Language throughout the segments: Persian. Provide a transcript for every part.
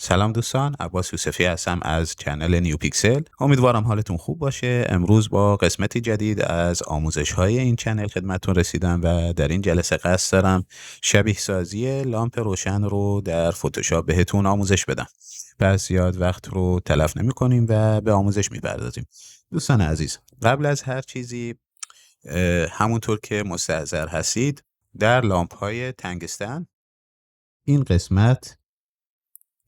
سلام دوستان، عباس یوسفی هستم از چنل نیو پیکسل. امیدوارم حالتون خوب باشه. امروز با قسمتی جدید از آموزش های این چنل خدمتتون رسیدم و در این جلسه قصد دارم شبیه سازی لامپ روشن رو در فتوشاپ بهتون آموزش بدم. پس زیاد وقت رو تلف نمی کنیم و به آموزش می‌پردازیم. دوستان عزیز، قبل از هر چیزی همونطور که مستحضر هستید در لامپ های تنگستن این قسمت،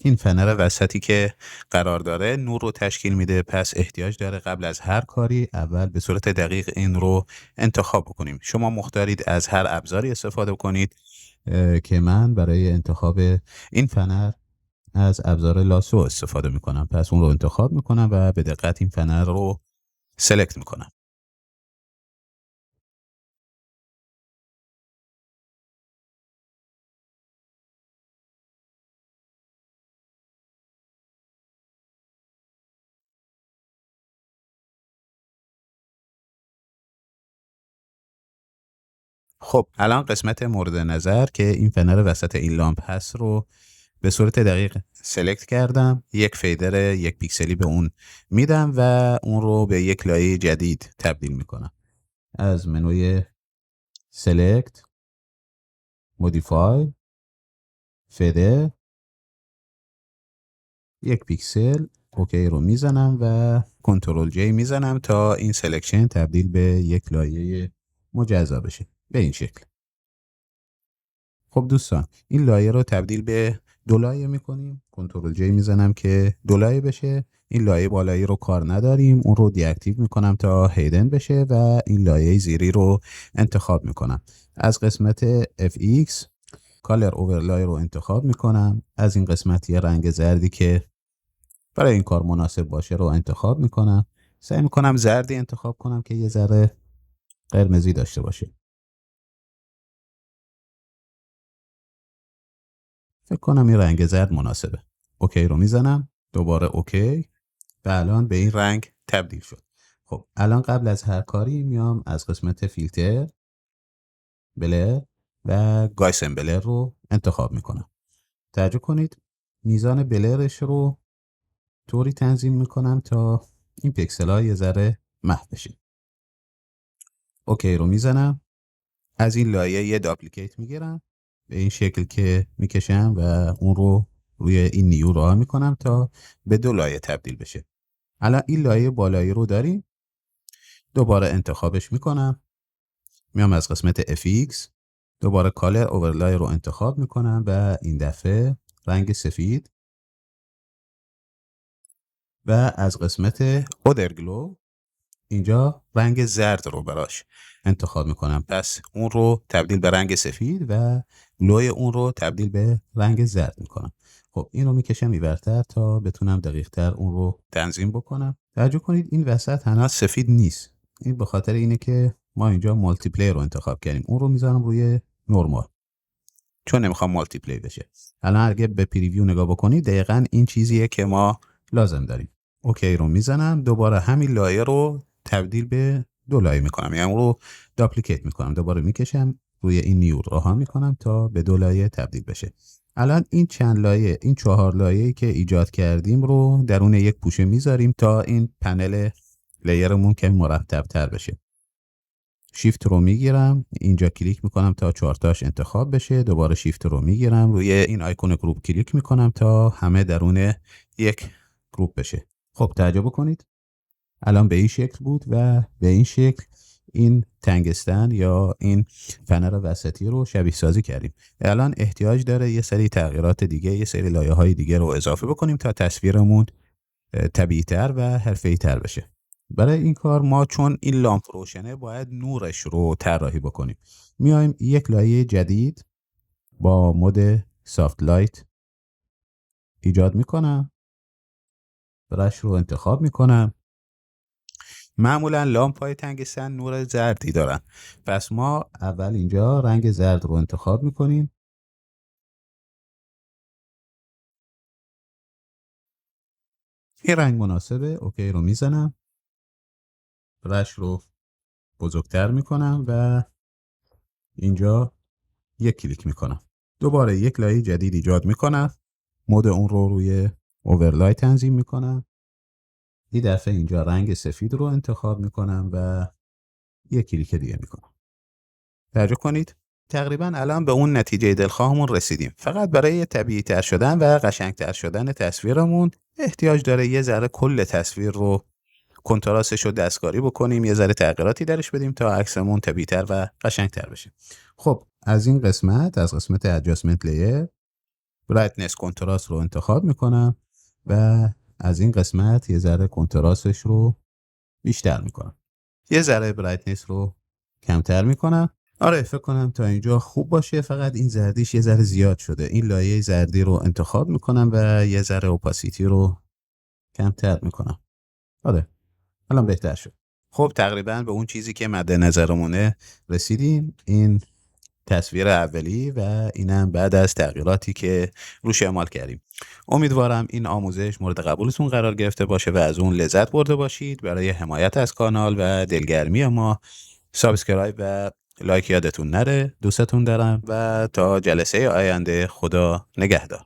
این فنر وسطی که قرار داره نور رو تشکیل میده. پس احتیاج داره قبل از هر کاری اول به صورت دقیق این رو انتخاب بکنیم. شما مختارید از هر ابزاری استفاده کنید که من برای انتخاب این فنر از ابزار لاسو استفاده میکنم. پس اون رو انتخاب میکنم و به دقت این فنر رو سلکت میکنم. خب الان قسمت مورد نظر که این فنر وسط این لامپ هست رو به صورت دقیق سلکت کردم. یک فیدر 1 پیکسلی به اون میدم و اون رو به یک لایه جدید تبدیل میکنم. از منوی سلکت، مودیفای، فیدر 1 پیکسل، اوکی رو میزنم و کنترل جی میزنم تا این سلکشن تبدیل به یک لایه مجزا بشه به این شکل. خب دوستان، این لایه رو تبدیل به دو لایه میکنیم. کنترل جی میزنم که دو لایه بشه. این لایه بالایی رو کار نداریم، اون رو دی اکتیو میکنم تا هیدن بشه و این لایه زیری رو انتخاب میکنم. از قسمت FX کالر اوورلای رو انتخاب میکنم. از این قسمت یه رنگ زردی که برای این کار مناسب باشه رو انتخاب میکنم. سعی میکنم زردی انتخاب کنم که یه ذره قرمزی داشته باشه. فکر کنم این رنگ زرد مناسبه. اوکی رو میزنم، دوباره اوکی و الان به این رنگ تبدیل شد. خب الان قبل از هر کاری میام از قسمت فیلتر، بلر و گایسن بلر رو انتخاب میکنم. توجه کنید میزان بلرش رو طوری تنظیم میکنم تا این پیکسل ها یه ذره محو بشه. اوکی رو میزنم. از این لایه یه داپلیکیت میگیرم به این شکل که میکشم و اون رو روی این نیو راه میکنم تا به دو لایه تبدیل بشه. الان این لایه بالایی رو داریم، دوباره انتخابش میکنم. میام از قسمت FX دوباره کالر اوورلای رو انتخاب میکنم و این دفعه رنگ سفید و از قسمت اودرگلو اینجا رنگ زرد رو براش انتخاب میکنم. پس اون رو تبدیل به رنگ سفید و لوی اون رو تبدیل به رنگ زرد میکنم. خب این رو میکشم اینورتر تا بتونم دقیق‌تر اون رو تنظیم بکنم. توجه کنید این وسط هنوز سفید نیست. این به خاطر اینه که ما اینجا مالتی پلی رو انتخاب کردیم. اون رو میذارم روی نورمال چون نمیخوام مالتی پلی بشه. الان اگه به پریویو نگاه بکنید دقیقاً این چیزیه که ما لازم داریم. اوکی رو میزنم، دوباره همین لایه رو تبدیل به دو لایه میکنم، یعنی رو داپلیکیت میکنم، دوباره میکشم روی این نیو راه میکنم تا به دو لایه تبدیل بشه. الان این چند لایه، این 4 لایه‌ای که ایجاد کردیم رو درون یک پوشه میذاریم تا این پنل لیرمون که مرتب تر بشه. شیفت رو میگیرم، اینجا کلیک میکنم تا 4 تاش انتخاب بشه، دوباره شیفت رو میگیرم روی این آیکون گروپ کلیک میکنم تا همه درون یک گروپ بشه. خب تعجب کنید الان به این شکل بود و به این شکل این تنگستن یا این فنر وسطی رو شبیه سازی کردیم. الان احتیاج داره یه سری تغییرات دیگه، یه سری لایه های دیگه رو اضافه بکنیم تا تصویرمون طبیعی تر و حرفه‌ای تر بشه. برای این کار ما چون این لامپ روشنه باید نورش رو طراحی بکنیم. میایم یک لایه جدید با مود سافت لایت ایجاد میکنم، برش رو انتخاب میکنم. معمولا لامپ های تنگستن نور زردی دارن، پس ما اول اینجا رنگ زرد رو انتخاب میکنیم. این رنگ مناسبه، اوکی رو میزنم، برش رو بزرگتر میکنم و اینجا یک کلیک میکنم. دوباره یک لایه جدید ایجاد میکنم. مود اون رو روی اوورلای تنظیم میکنم. این دفعه اینجا رنگ سفید رو انتخاب میکنم و یک کلیک دیگه میکنم. توجه کنید تقریبا الان به اون نتیجه دلخواهمون رسیدیم. فقط برای طبیعی تر شدن و قشنگ تر شدن تصویرمون احتیاج داره یه ذره کل تصویر رو کنتراستش رو دستکاری بکنیم، یه ذره تغییراتی درش بدیم تا عکسمون طبیعی تر و قشنگ تر بشه. خب از این قسمت، از قسمت ادجاستمنت لیر، برایتنس کنتراست رو انتخاب میکنم و از این قسمت یه ذره کنتراستش رو بیشتر میکنم. یه ذره برایتنس رو کمتر میکنم. آره فکر کنم تا اینجا خوب باشه. فقط این زردیش یه ذره زیاد شده. این لایه زردی رو انتخاب میکنم و یه ذره اوپاسیتی رو کمتر میکنم. آره الان بهتر شد. خب تقریبا به اون چیزی که مد نظرمونه رسیدیم. این تصویر اولی و اینم بعد از تغییراتی که روش اعمال کردیم. امیدوارم این آموزش مورد قبولتون قرار گرفته باشه و از اون لذت برده باشید. برای حمایت از کانال و دلگرمی ما سابسکرایب و لایک یادتون نره. دوستتون دارم و تا جلسه آینده خدا نگهدار.